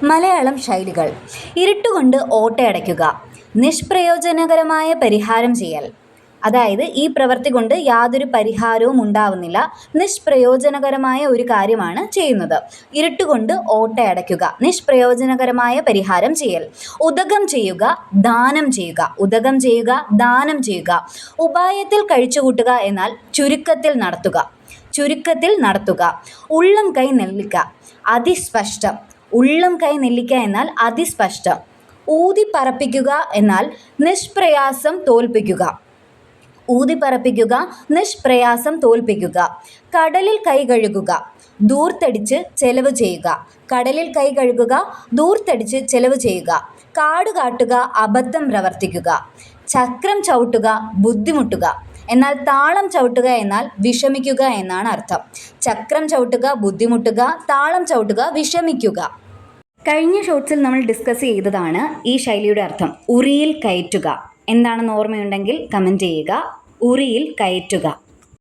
മലയാളം ശൈലികൾ. ഇരുട്ടുകൊണ്ട് ഓട്ടയടയ്ക്കുക, നിഷ്പ്രയോജനകരമായ പരിഹാരം ചെയ്യൽ. അതായത് ഈ പ്രവൃത്തി കൊണ്ട് യാതൊരു പരിഹാരവും ഉണ്ടാവുന്നില്ല, നിഷ്പ്രയോജനകരമായ ഒരു കാര്യമാണ് ചെയ്യുന്നത്. ഇരുട്ടുകൊണ്ട് ഓട്ടയടയ്ക്കുക, നിഷ്പ്രയോജനകരമായ പരിഹാരം ചെയ്യൽ. ഉദകം ചെയ്യുക, ദാനം ചെയ്യുക. ഉദകം ചെയ്യുക, ദാനം ചെയ്യുക. ഉപായത്തിൽ കഴിച്ചുകൂട്ടുക എന്നാൽ ചുരുക്കത്തിൽ നടത്തുക. ചുരുക്കത്തിൽ നടത്തുക. ഉള്ളം കൈ നെല്ലിക്ക, അതിസ്പഷ്ടം. ഉള്ളം കൈ നെല്ലിക്ക എന്നാൽ അതിസ്പഷ്ടം. ഊതിപ്പറപ്പിക്കുക എന്നാൽ നിഷ്പ്രയാസം തോൽപ്പിക്കുക. ഊതിപ്പറപ്പിക്കുക, നിഷ്പ്രയാസം തോൽപ്പിക്കുക. കടലിൽ കൈ കഴുകുക, ധൂർത്തടിച്ച് ചെലവ് ചെയ്യുക. കടലിൽ കൈ കഴുകുക, ധൂർത്തടിച്ച് ചെലവ് ചെയ്യുക. കാട് കാട്ടുക, അബദ്ധം പ്രവർത്തിക്കുക. ചക്രം ചവിട്ടുക, ബുദ്ധിമുട്ടുക. എന്നാൽ താളം ചവിട്ടുക എന്നാൽ വിഷമിക്കുക എന്നാണ് അർത്ഥം. ചക്രം ചവിട്ടുക, ബുദ്ധിമുട്ടുക. താളം ചവിട്ടുക, വിഷമിക്കുക. കഴിഞ്ഞ ഷോർട്സിൽ നമ്മൾ ഡിസ്കസ് ചെയ്തതാണ് ഈ ശൈലിയുടെ അർത്ഥം. ഉറിയിൽ കയറ്റുക. എന്താണെന്ന് ഓർമ്മയുണ്ടെങ്കിൽ കമൻറ്റ് ചെയ്യുക. ഉറിയിൽ കയറ്റുക.